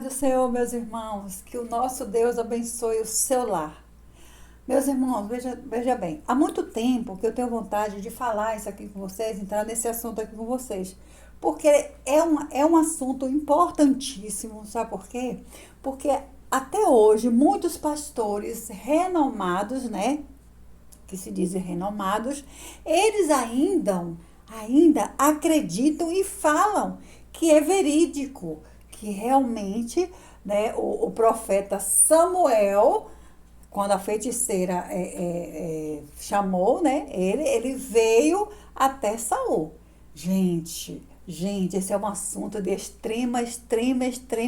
do Senhor, meus irmãos, que o nosso Deus abençoe o seu lar. Meus irmãos, veja bem, há muito tempo que eu tenho vontade de falar isso aqui com vocês, entrar nesse assunto aqui com vocês, porque é um assunto importantíssimo, sabe por quê? Porque até hoje muitos pastores renomados, né, que se dizem renomados, eles ainda acreditam e falam que é verídico, que realmente, né, o profeta Samuel, quando a feiticeira chamou, né, ele veio até Saul. Gente, esse é um assunto de extrema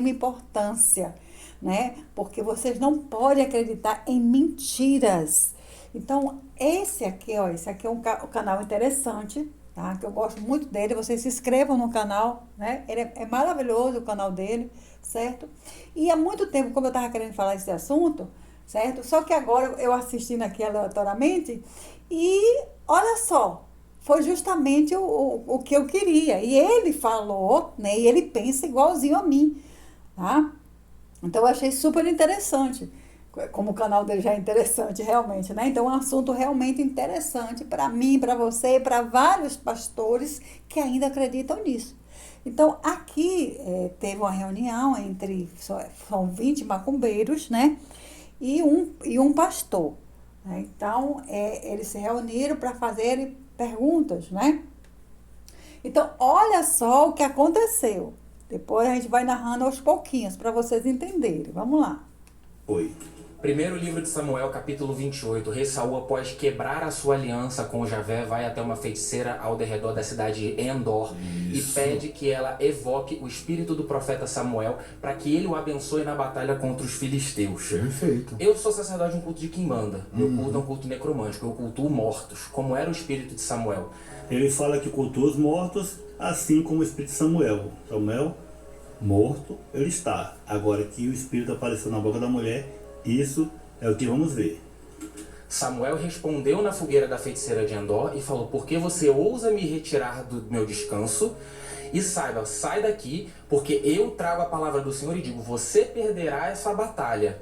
importância, né? Porque vocês não podem acreditar em mentiras. Então, esse aqui é um canal interessante, tá? Que eu gosto muito dele. Vocês se inscrevam no canal, né? Ele é maravilhoso o canal dele, certo? E há muito tempo, como eu estava querendo falar esse assunto, certo? Só que agora eu assistindo aqui aleatoriamente e olha só, foi justamente o que eu queria. E ele falou, né? E ele pensa igualzinho a mim, tá? Então eu achei super interessante. Como o canal dele já é interessante, realmente, né? Então é um assunto realmente interessante para mim, para você e para vários pastores que ainda acreditam nisso. Então, aqui teve uma reunião entre, são 20 macumbeiros, né? E um pastor, né? Então, eles se reuniram para fazerem perguntas, né? Então, olha só o que aconteceu. Depois a gente vai narrando aos pouquinhos para vocês entenderem. Vamos lá. Oi. Primeiro livro de Samuel, capítulo 28. Rei Saul, após quebrar a sua aliança com Javé, vai até uma feiticeira ao derredor da cidade de Endor e pede que ela evoque o espírito do profeta Samuel para que ele o abençoe na batalha contra os filisteus. Perfeito. Eu sou sacerdote de um culto de Quimbanda. Meu culto é um culto necromântico. Eu cultuo mortos, como era o espírito de Samuel. Ele fala que cultua os mortos, assim como o espírito de Samuel. Samuel, morto, ele está. Agora que o espírito apareceu na boca da mulher, isso é o que vamos ver. Samuel respondeu na fogueira da feiticeira de Endor e falou: por que você ousa me retirar do meu descanso? E saiba, sai daqui, porque eu trago a palavra do Senhor e digo, você perderá essa batalha.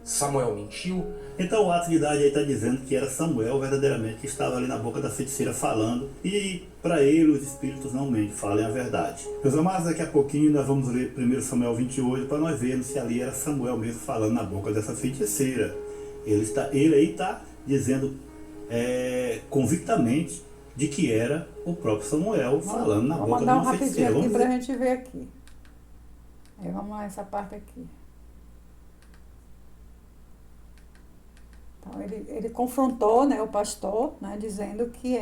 Samuel mentiu? Então o ato de idade aí está dizendo que era Samuel verdadeiramente que estava ali na boca da feiticeira falando. E para ele os espíritos não mentem, falem a verdade. Meus amados, daqui a pouquinho nós vamos ler 1 Samuel 28 para nós vermos se ali era Samuel mesmo falando na boca dessa feiticeira. Ele aí está dizendo convictamente de que era o próprio Samuel falando na boca de uma feiticeira. Vamos dar um rapidinho aqui para a gente ver aqui. Vamos lá, essa parte aqui. Então, ele confrontou, né, o pastor, né, dizendo que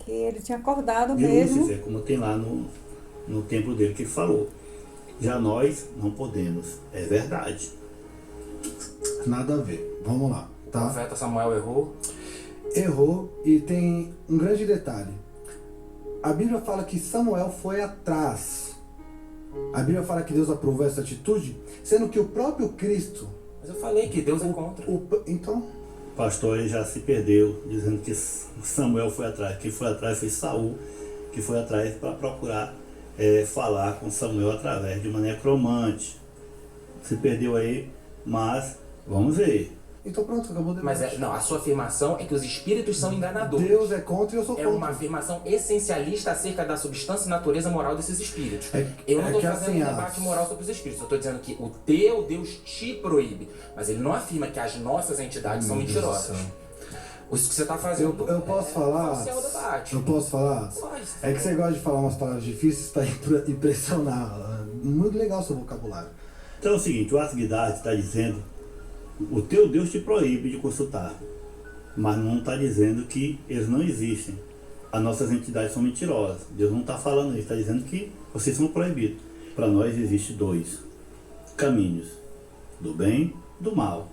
ele tinha acordado de mesmo. Lúcifer, como tem lá no templo dele que ele falou. Já nós não podemos, é verdade. Nada a ver. Vamos lá, O tá? profeta Samuel errou? Errou e tem um grande detalhe. A Bíblia fala que Samuel foi atrás. A Bíblia fala que Deus aprovou essa atitude, sendo que o próprio Cristo... Mas eu falei que Deus é contra. Então, O pastor aí já se perdeu, dizendo que Samuel foi atrás. Quem foi atrás foi Saul, que foi atrás para procurar falar com Samuel através de uma necromante. Se perdeu aí, mas vamos ver. então pronto, acabou o debate. Mas não, a sua afirmação é que os espíritos são enganadores. Deus é contra e eu sou É contra. uma afirmação essencialista acerca da substância e natureza moral desses espíritos. É- Eu não é estou que fazendo assim, um debate moral sobre os espíritos. Eu estou dizendo que o teu Deus te proíbe. Mas ele não afirma que as nossas entidades são mentirosas. Isso que você está fazendo. Eu posso falar? Esse é o debate. Eu posso falar? Pode. É que você gosta de falar umas palavras difíceis para impressionar. Muito legal o seu vocabulário. Então é o seguinte, o ato de idade está dizendo, o teu Deus te proíbe de consultar, mas não está dizendo que eles não existem. As nossas entidades são mentirosas. Deus não está falando isso, está dizendo que vocês são proibidos. Para nós existem dois caminhos, do bem e do mal.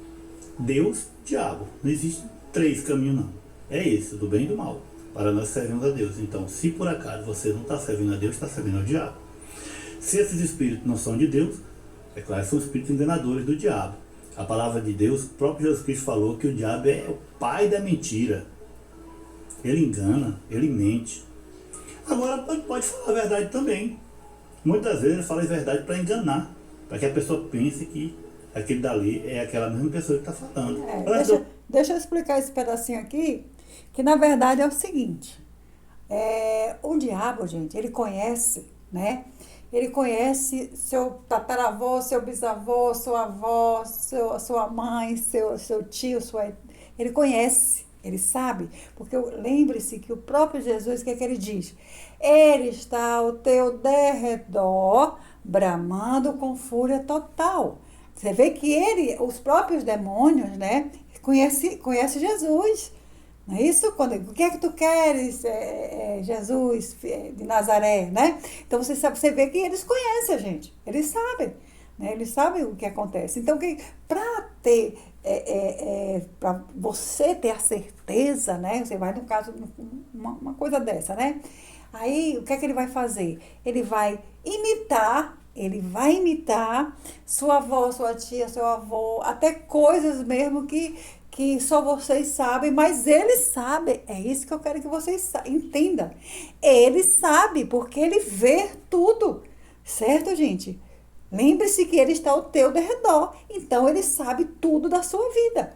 Deus, diabo. Não existe três caminhos não. É esse, do bem e do mal. Para nós servimos a Deus. Então, se por acaso você não está servindo a Deus, está servindo ao diabo. Se esses espíritos não são de Deus, é claro, são espíritos enganadores do diabo. A palavra de Deus, o próprio Jesus Cristo falou que o diabo é o pai da mentira. Ele engana, ele mente. Agora pode falar a verdade também. Muitas vezes ele fala a verdade para enganar, para que a pessoa pense que aquele dali é aquela mesma pessoa que está falando. Deixa eu explicar esse pedacinho aqui, que na verdade é o seguinte. O diabo, gente, ele conhece, né? Ele conhece seu tataravô, seu bisavô, sua avó, sua mãe, seu tio, ele conhece, ele sabe. Porque lembre-se que o próprio Jesus, o que é que ele diz? Ele está ao teu derredor, bramando com fúria total. Você vê que os próprios demônios, né, conhece Jesus. Não é isso? O que é que tu queres, Jesus de Nazaré, né? Então você vê que eles conhecem a gente, eles sabem, né? Eles sabem o que acontece. Então, para você ter a certeza, né? Você vai, no caso, uma coisa dessa, né? Aí, o que é que ele vai fazer? Ele vai imitar sua avó, sua tia, seu avô, até coisas mesmo que só vocês sabem, mas ele sabe. É isso que eu quero que vocês entendam. Ele sabe, porque ele vê tudo. Certo, gente? Lembre-se que ele está ao teu derredor. Então, ele sabe tudo da sua vida.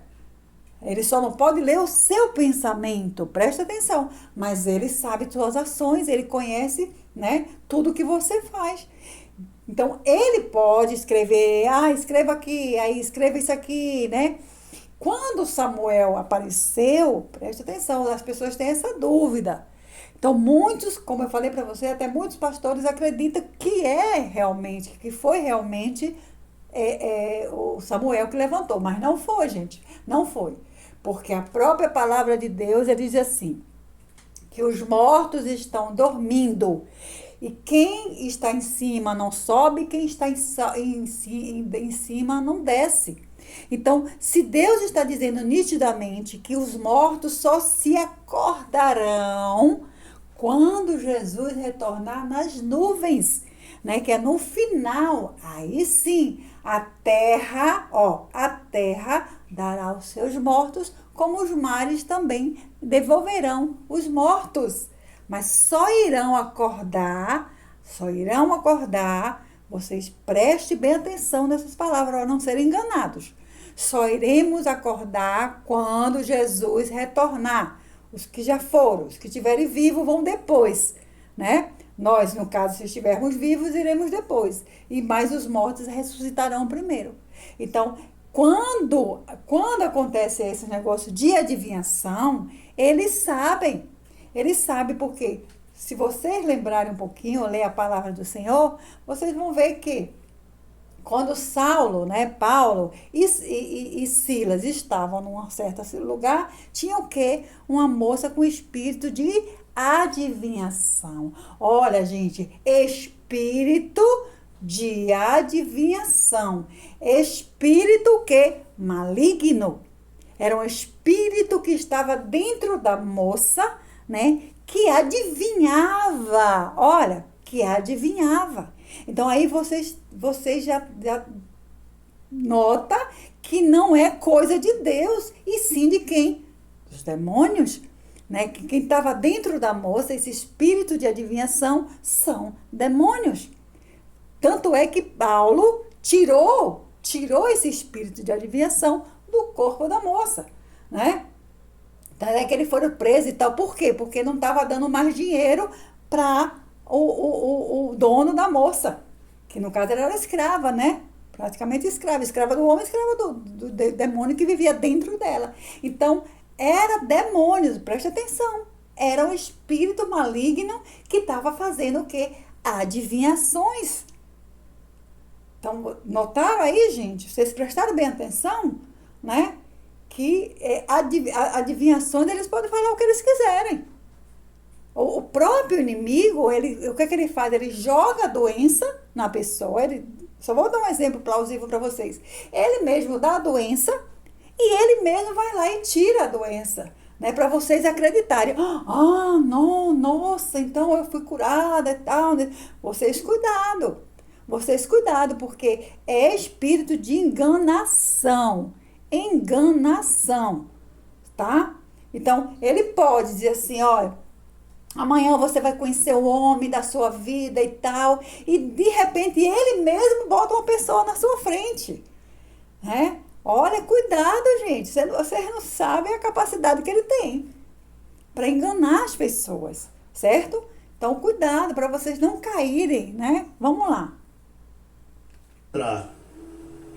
Ele só não pode ler o seu pensamento. Presta atenção. Mas ele sabe suas ações. Ele conhece, né, tudo que você faz. Então, ele pode escrever. Escreva aqui. Aí, escreva isso aqui, né? Quando Samuel apareceu, preste atenção, as pessoas têm essa dúvida. Então, muitos, como eu falei para você, até muitos pastores acreditam que foi realmente o Samuel que levantou. Mas não foi, gente, não foi. Porque a própria palavra de Deus, ele diz assim, que os mortos estão dormindo. E quem está em cima não sobe, quem está em cima não desce. Então, se Deus está dizendo nitidamente que os mortos só se acordarão quando Jesus retornar nas nuvens, né? Que é no final, aí sim, a terra dará os seus mortos, como os mares também devolverão os mortos. Mas só irão acordar, vocês prestem bem atenção nessas palavras, para não serem enganados. Só iremos acordar quando Jesus retornar. Os que já foram, os que estiverem vivos vão depois, né? Nós, no caso, se estivermos vivos, iremos depois. Mas os mortos ressuscitarão primeiro. Então, quando acontece esse negócio de adivinhação, eles sabem porque, se vocês lembrarem um pouquinho, ler a palavra do Senhor, vocês vão ver que quando Saulo, né, Paulo e Silas estavam num certo lugar, tinha o quê? Uma moça com espírito de adivinhação. Olha, gente, espírito de adivinhação. Espírito o quê? Maligno. Era um espírito que estava dentro da moça, né, que adivinhava. Olha, que adivinhava. Então, aí vocês já nota que não é coisa de Deus, e sim de quem? Dos demônios, né? Que quem estava dentro da moça, esse espírito de adivinhação, são demônios. Tanto é que Paulo tirou esse espírito de adivinhação do corpo da moça, né? Então, é que eles foram presos e tal. Por quê? Porque não estava dando mais dinheiro para o dono da moça, que no caso ela era escrava, né? Praticamente escrava do homem, escrava do demônio que vivia dentro dela. Então, era demônios, preste atenção, era um espírito maligno que estava fazendo o quê? Adivinhações. Então, notaram aí, gente? Vocês prestaram bem atenção, né? Que adivinhações, eles podem falar o que eles quiserem. O próprio inimigo, o que ele faz? Ele joga a doença na pessoa. Só vou dar um exemplo plausível para vocês. Ele mesmo dá a doença e ele mesmo vai lá e tira a doença, né? Para vocês acreditarem. Não, nossa, então eu fui curada e tal. Vocês cuidado, porque é espírito de enganação, tá? Então, ele pode dizer assim, olha, Amanhã você vai conhecer o homem da sua vida e tal. E de repente ele mesmo bota uma pessoa na sua frente. Né? Olha, cuidado, gente. Vocês não sabem a capacidade que ele tem para enganar as pessoas, certo? Então, cuidado para vocês não caírem, né? Vamos lá.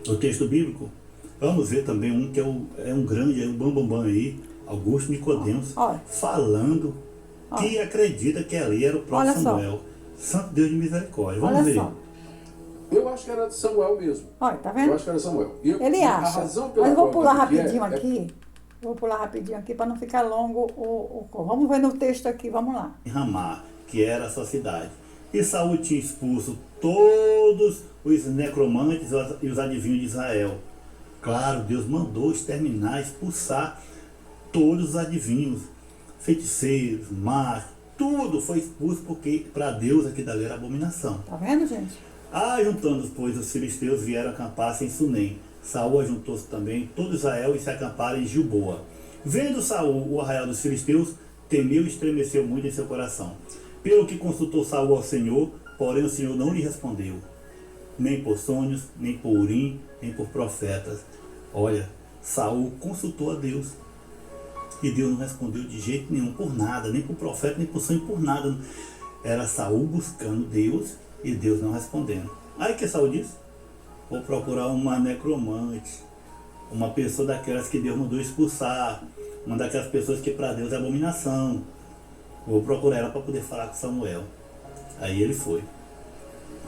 O texto bíblico, vamos ver também um que é um grande, é um bambambam aí, Augusto Nicodemos, Olha. falando que acredita que ali era o próprio Olha só. Samuel. Santo Deus de misericórdia. Vamos Olha ver. só. Eu acho que era de Samuel mesmo. Olha, tá Eu vendo? acho que era Samuel. E Ele a acha. razão pela Mas eu vou qual pular eu digo que rapidinho é- aqui. Vou pular rapidinho aqui para não ficar longo o. Vamos ver no texto aqui, vamos lá. Em Ramá, que era a sua cidade. E Saul tinha expulso todos os necromantes e os adivinhos de Israel. Claro, Deus mandou exterminar, expulsar todos os adivinhos, feiticeiros, magos, tudo foi expulso porque para Deus aquilo dali era abominação. Tá vendo, gente? Ajuntando, pois, os filisteus vieram acampar-se em Sunem. Saul ajuntou-se também todo Israel e se acamparam em Gilboa. Vendo Saul o arraial dos filisteus, temeu e estremeceu muito em seu coração. Pelo que consultou Saul ao Senhor, porém o Senhor não lhe respondeu, nem por sonhos, nem por urim, nem por profetas. Olha, Saul consultou a Deus. E Deus não respondeu de jeito nenhum, por nada, nem por profeta, nem por sonho, por nada. Era Saul buscando Deus e Deus não respondendo. Aí que Saul disse? Vou procurar uma necromante, uma pessoa daquelas que Deus mandou expulsar, uma daquelas pessoas que para Deus é abominação. Vou procurar ela para poder falar com Samuel. Aí ele foi.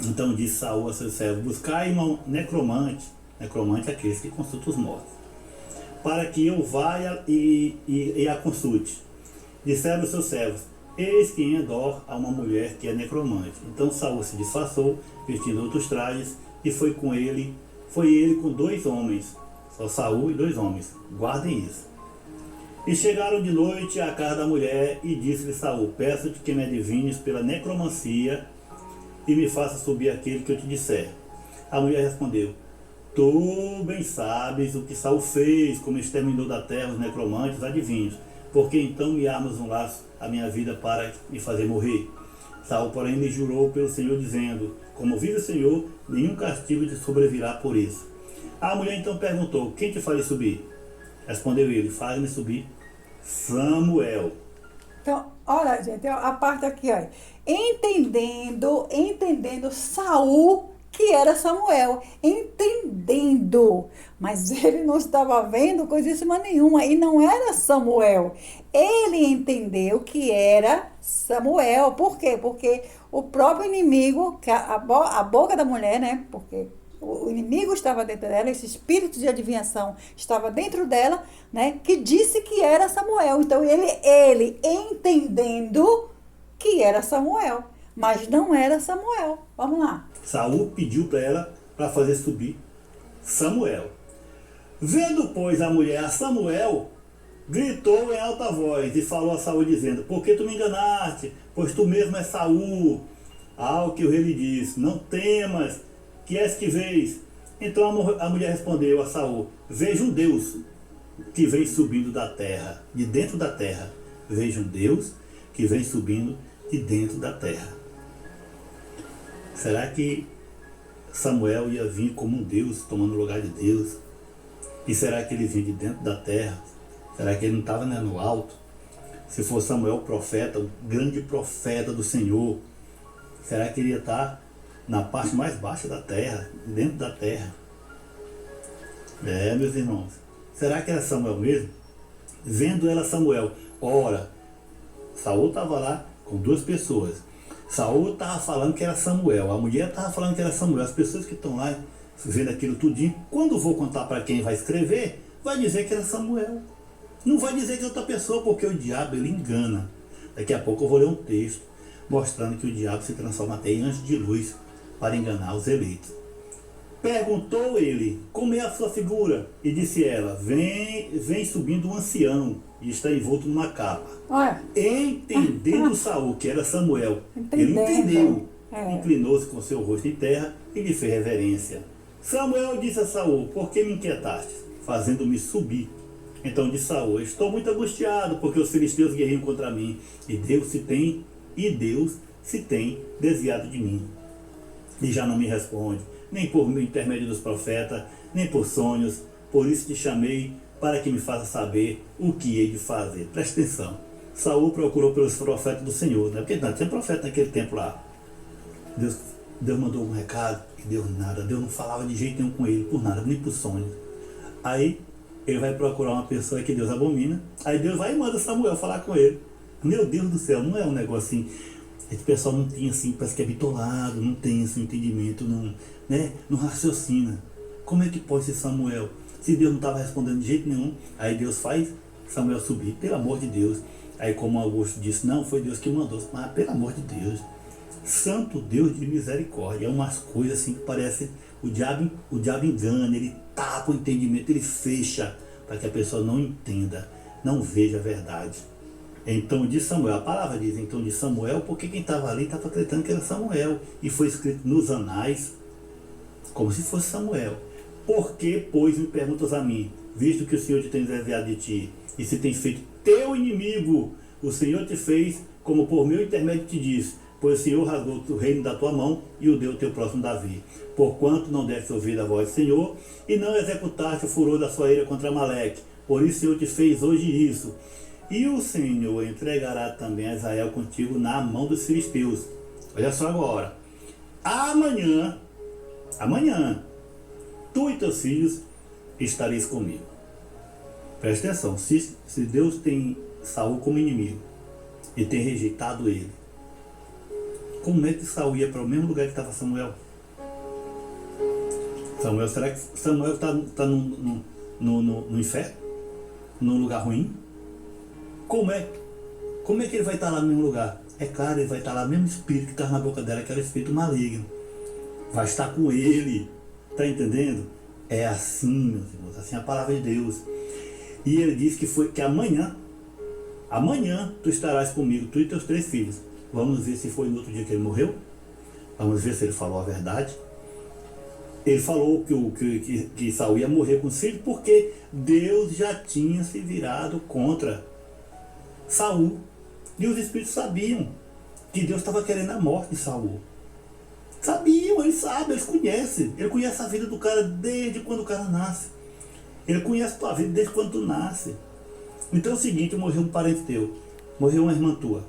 Então disse Saul a seus servos: buscai uma necromante. Necromante é aqueles que consultam os mortos, para que eu vá e a consulte. Disseram os seus servos: eis que em Endor há uma mulher que é necromante. Então Saul se disfarçou, vestindo outros trajes, e foi ele com 2 homens. Só Saul e 2 homens. Guardem isso. E chegaram de noite à casa da mulher, e disse-lhe Saul: peço-te que me adivinhes pela necromancia, e me faça subir aquele que eu te disser. A mulher respondeu: tu bem sabes o que Saul fez, como exterminou da terra os necromantes, os adivinhos, porque então me armas um laço à minha vida para me fazer morrer. Saul, porém, lhe jurou pelo Senhor, dizendo: como vive o Senhor, nenhum castigo te sobrevirá por isso. A mulher então perguntou: quem te faz subir? Respondeu ele: faz-me subir Samuel. Então, olha, gente, a parte aqui, ó. Entendendo Saul que era Samuel. Entendendo. Mas ele não estava vendo coisíssima nenhuma. E não era Samuel. Ele entendeu que era Samuel. Por quê? Porque o próprio inimigo, a boca da mulher, né? Porque o inimigo estava dentro dela, esse espírito de adivinhação estava dentro dela, né? Que disse que era Samuel. Então ele entendendo que era Samuel, mas não era Samuel. Vamos lá. Saul pediu para ela para fazer subir Samuel. Vendo, pois, a mulher a Samuel, gritou em alta voz e falou a Saul dizendo: por que tu me enganaste? Pois tu mesmo és Saul. Ao que o rei lhe disse: não temas, que és que vês? Então a mulher respondeu a Saul: vejo um Deus que vem subindo da terra, de dentro da terra. Vejo um Deus que vem subindo de dentro da terra. Será que Samuel ia vir como um Deus, tomando o lugar de Deus? E será que ele vinha de dentro da terra? Será que ele não estava, né, no alto? Se for Samuel profeta, o grande profeta do Senhor, será que ele ia estar na parte mais baixa da terra, dentro da terra? Meus irmãos, será que era Samuel mesmo? Vendo ela Samuel, ora, Saul estava lá com 2 pessoas. Saul estava falando que era Samuel, a mulher estava falando que era Samuel. As pessoas que estão lá vendo aquilo tudinho, quando vou contar para quem vai escrever, vai dizer que era Samuel. Não vai dizer que é outra pessoa, porque o diabo ele engana. Daqui a pouco eu vou ler um texto mostrando que o diabo se transforma até em anjo de luz para enganar os eleitos. Perguntou ele: como é a sua figura? E disse ela: vem subindo um ancião e está envolto numa capa. Olha. Entendendo Saul que era Samuel, ele entendeu. Inclinou-se com seu rosto em terra e lhe fez reverência. Samuel disse a Saul: por que me inquietaste, fazendo-me subir? Então disse Saul: estou muito angustiado, porque os filisteus guerreiam contra mim, e Deus se tem desviado de mim, e já não me responde, nem por meio intermédio dos profetas, nem por sonhos. Por isso te chamei, para que me faça saber o que hei de fazer. Presta atenção. Saul procurou pelos profetas do Senhor, né? Porque não tinha profeta naquele tempo lá. Deus mandou um recado e Deus nada. Deus não falava de jeito nenhum com ele, por nada, nem por sonhos. Aí ele vai procurar uma pessoa que Deus abomina. Aí Deus vai e manda Samuel falar com ele. Meu Deus do céu, não é um negócio assim. Esse pessoal não tem assim, parece que é bitolado, não tem esse entendimento, não, né? Não raciocina. Como é que pode ser Samuel? Se Deus não estava respondendo de jeito nenhum, aí Deus faz Samuel subir, pelo amor de Deus. Aí como Augusto disse, não, foi Deus que mandou, mas pelo amor de Deus. Santo Deus de misericórdia. É umas coisas assim que parece o diabo engana, ele tapa o entendimento, ele fecha para que a pessoa não entenda, não veja a verdade. Então de Samuel, a palavra diz então de Samuel, porque quem estava ali estava acreditando que era Samuel, e foi escrito nos anais como se fosse Samuel. Por que, pois, me perguntas a mim, visto que o Senhor te tem desviado de ti, e se tem feito teu inimigo, o Senhor te fez como por meu intermédio te disse, pois o Senhor rasgou o reino da tua mão e o deu ao teu próximo Davi. Porquanto não deste ouvir a voz do Senhor, e não executaste o furor da sua ira contra Amaleque, por isso o Senhor te fez hoje isso. E o Senhor entregará também a Israel contigo na mão dos filisteus. Olha só agora. Amanhã, tu e teus filhos estareis comigo. Presta atenção, se Deus tem Saul como inimigo e tem rejeitado ele, como é que Saul ia para o mesmo lugar que estava Samuel? Será que Samuel está no inferno? Num lugar ruim? Como é que ele vai estar lá no mesmo lugar? É claro, ele vai estar lá, o mesmo espírito que estava na boca dela, que era o espírito maligno. Vai estar com ele. Está entendendo? É assim, meus irmãos, assim é a palavra de Deus. E ele diz que amanhã tu estarás comigo, tu e teus 3 filhos. Vamos ver se foi no outro dia que ele morreu. Vamos ver se ele falou a verdade. Ele falou que Saul ia morrer com os filhos porque Deus já tinha se virado contra Saul. E os espíritos sabiam que Deus estava querendo a morte de Saul. Sabiam, eles sabem, eles conhecem. Ele conhece a vida do cara desde quando o cara nasce. Ele conhece a tua vida desde quando tu nasce. Então é o seguinte, morreu um parente teu, morreu uma irmã tua.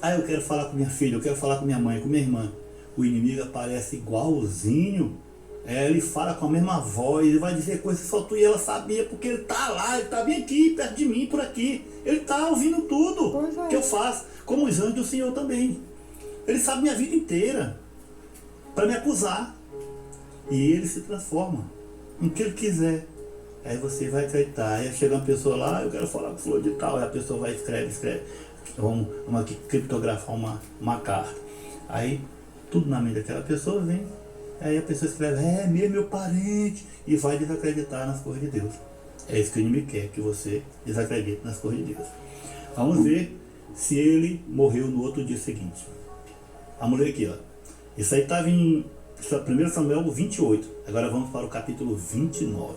Eu quero falar com minha filha, eu quero falar com minha mãe, com minha irmã. O inimigo aparece igualzinho. Ele fala com a mesma voz, ele vai dizer coisas que só tu e ela sabia, porque ele tá lá, ele tá bem aqui, perto de mim, por aqui. Ele tá ouvindo tudo que eu faço, como os anjos do Senhor também. Ele sabe minha vida inteira, para me acusar. E ele se transforma em que ele quiser. Aí você vai acreditar. Aí chega uma pessoa lá, eu quero falar com fulano de tal, aí a pessoa vai escreve. Vamos aqui criptografar uma carta. Aí tudo na mente daquela pessoa vem. Aí a pessoa escreve, meu parente, e vai desacreditar nas coisas de Deus. É isso que o inimigo quer, que você desacredite nas coisas de Deus. Vamos ver se ele morreu no outro dia seguinte. Vamos ler aqui, ó. Isso aí estava em 1 Samuel 28. Agora vamos para o capítulo 29.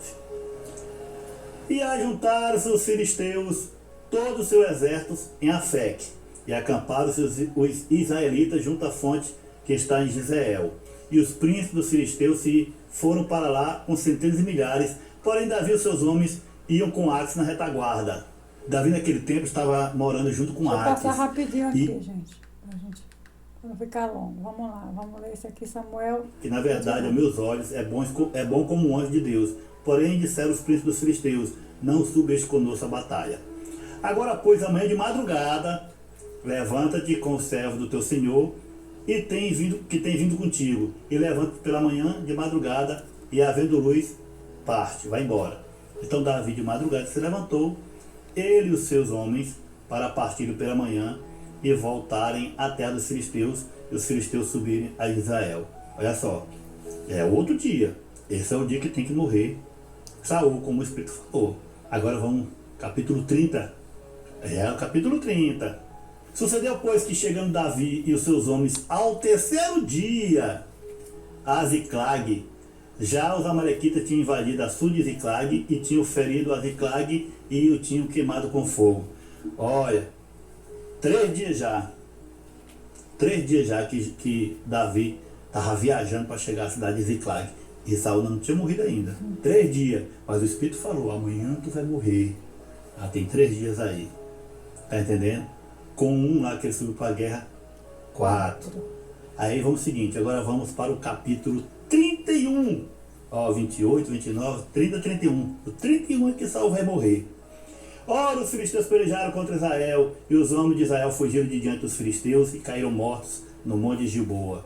E ajuntaram-se os filisteus, todo o seu exército, em Afeque, e acamparam-se os israelitas junto à fonte que está em Jezreel. E os príncipes dos filisteus se foram para lá com centenas de milhares, porém Davi e os seus homens iam com Aques na retaguarda. Davi naquele tempo estava morando junto com Aques. Vou passar rapidinho aqui, gente, para não ficar longo. Vamos lá, vamos ler isso aqui, Samuel. Que na verdade, aos meus olhos, é bom como um anjo de Deus. Porém disseram os príncipes dos filisteus, não subeste conosco a batalha. Agora, pois, amanhã de madrugada, levanta-te com o servo do teu senhor, que tem vindo contigo, e levanta-te pela manhã de madrugada, e havendo luz, parte, vai embora. Então Davi de madrugada se levantou, ele e os seus homens, para partirem pela manhã, e voltarem à terra dos filisteus, e os filisteus subirem a Israel. Olha só, é outro dia, esse é o dia que tem que morrer Saul, como o Espírito falou. Agora vamos, capítulo 30, o capítulo 30. Sucedeu, pois, que chegando Davi e os seus homens ao terceiro dia a Ziclag, Já os amalequitas tinham invadido a sul de Ziclag e tinham ferido a Ziclag e o tinham queimado com fogo. Olha, 3 dias já que Davi estava viajando para chegar à cidade de Ziclag. E Saul não tinha morrido ainda. 3 dias. Mas o Espírito falou, amanhã tu vai morrer. Tem 3 dias aí. Tá entendendo? Com um lá que ele subiu para a guerra, 4. Aí vamos o seguinte, agora vamos para o capítulo 31. 28, 29, 30, 31. O 31 é que Saul vai morrer. Ora, os filisteus pelejaram contra Israel, e os homens de Israel fugiram de diante dos filisteus e caíram mortos no monte de Gilboa.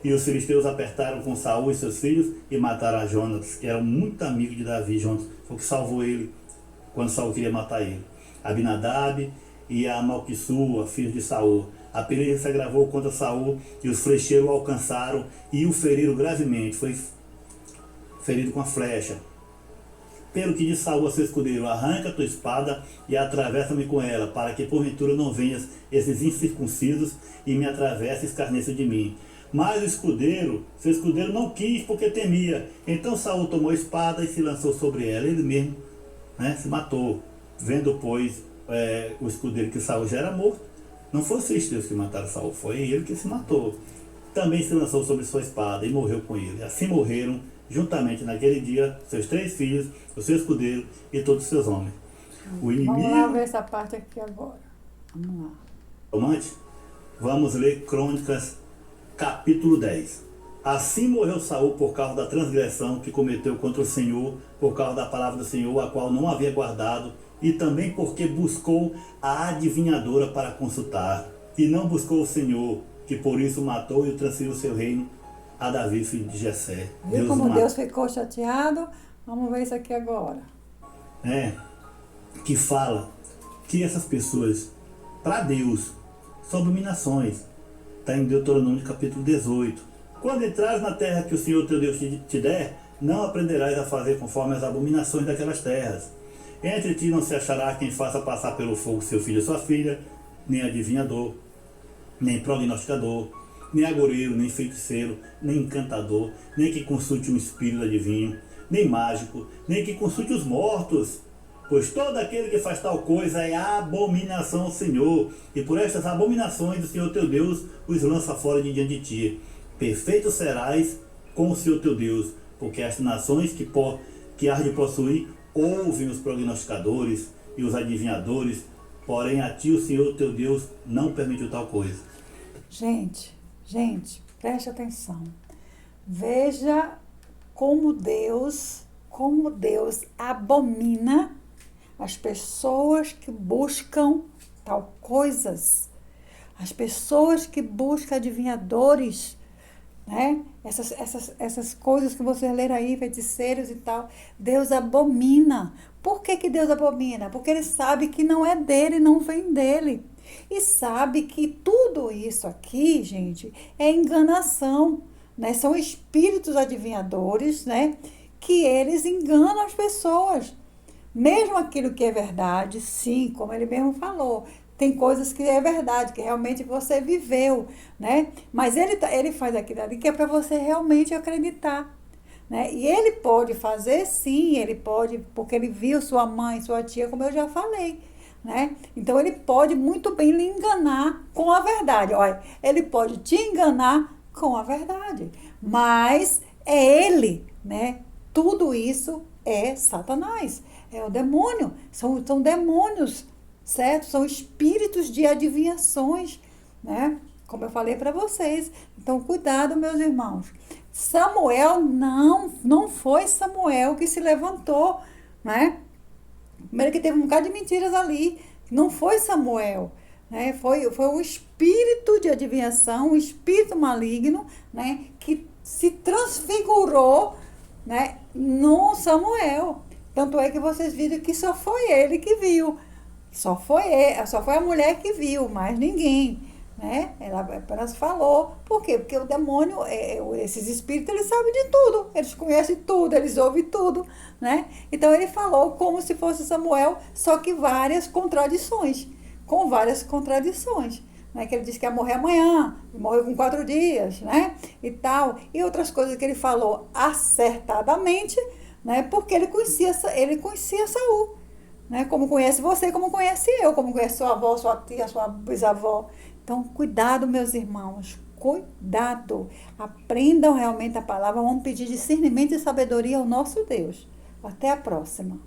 E os filisteus apertaram com Saul e seus filhos e mataram a Jonatas, que era muito amigo de Davi. Jonatas foi o que salvou ele quando Saul queria matar ele. Abinadab e a Malquissua, filhos de Saul. A peleja se agravou contra Saul e os flecheiros o alcançaram e o feriram gravemente. Foi ferido com a flecha. Pelo que disse Saul a seu escudeiro, arranca a tua espada e atravessa-me com ela, para que porventura não venhas esses incircuncisos e me atravesse e escarneça de mim. Mas seu escudeiro não quis porque temia. Então Saul tomou a espada e se lançou sobre ela. Ele mesmo, se matou. Vendo, pois, o escudeiro que Saul já era morto, não foi os filisteus que mataram Saul, foi ele que se matou. Também se lançou sobre sua espada e morreu com ele. Assim morreram juntamente naquele dia seus 3 filhos, o seu escudeiro e todos os seus homens. O inimigo... Vamos lá ver essa parte aqui agora. Vamos lá. Romante, vamos ler Crônicas, capítulo 10. Assim morreu Saul por causa da transgressão que cometeu contra o Senhor, por causa da palavra do Senhor, a qual não havia guardado, e também porque buscou a adivinhadora para consultar, e não buscou o Senhor, que por isso matou e transferiu o seu reino a Davi, filho de Jessé. Viu como Deus ficou chateado? Vamos ver isso aqui agora. Que fala que essas pessoas, para Deus, são abominações. Está em Deuteronômio capítulo 18. Quando entrares na terra que o Senhor teu Deus te der, não aprenderás a fazer conforme as abominações daquelas terras. Entre ti não se achará quem faça passar pelo fogo seu filho ou sua filha, nem adivinhador, nem prognosticador, nem agoureiro, nem feiticeiro, nem encantador, nem que consulte um espírito adivinho, nem mágico, nem que consulte os mortos. Pois todo aquele que faz tal coisa é abominação ao Senhor, e por estas abominações o Senhor teu Deus os lança fora de diante de ti. Perfeito serás com o Senhor teu Deus, porque as nações que há de possuir ouvem os prognosticadores e os adivinhadores, porém a ti o Senhor teu Deus não permitiu tal coisa. Gente, preste atenção. Veja como Deus abomina as pessoas que buscam tal coisas. As pessoas que buscam adivinhadores, Essas coisas que vocês leram aí, feiticeiros e tal, Deus abomina. Por que Deus abomina? Porque Ele sabe que não é dele, não vem dele. E sabe que tudo isso aqui, gente, é enganação, São espíritos adivinhadores, que eles enganam as pessoas. Mesmo aquilo que é verdade, sim, como ele mesmo falou, tem coisas que é verdade, que realmente você viveu, Mas ele faz aquilo ali que é para você realmente acreditar, E ele pode fazer, sim, ele pode, porque ele viu sua mãe, sua tia, como eu já falei, Então ele pode muito bem lhe enganar com a verdade. Olha, ele pode te enganar com a verdade, mas é ele, Tudo isso é Satanás, é o demônio, são demônios, certo? São espíritos de adivinhações, Como eu falei para vocês. Então, cuidado, meus irmãos. Samuel não foi Samuel que se levantou, Primeiro que teve um bocado de mentiras ali. Não foi Samuel, Foi um espírito de adivinhação, um espírito maligno, que se transfigurou, no Samuel. Tanto é que vocês viram que só foi ele que viu. Só foi a mulher que viu, mais ninguém, Ela apenas falou. Por quê? Porque o demônio, esses espíritos, eles sabem de tudo. Eles conhecem tudo, eles ouvem tudo, Então ele falou como se fosse Samuel, só que com várias contradições, né? Que ele disse que ia morrer amanhã, e morreu com 4 dias, né? E tal. E outras coisas que ele falou acertadamente, né? Porque ele conhecia Saul, né? Como conhece você, como conhece eu, como conhece sua avó, sua tia, sua bisavó. Então, cuidado, meus irmãos, cuidado. Aprendam realmente a palavra, vamos pedir discernimento e sabedoria ao nosso Deus. Até a próxima.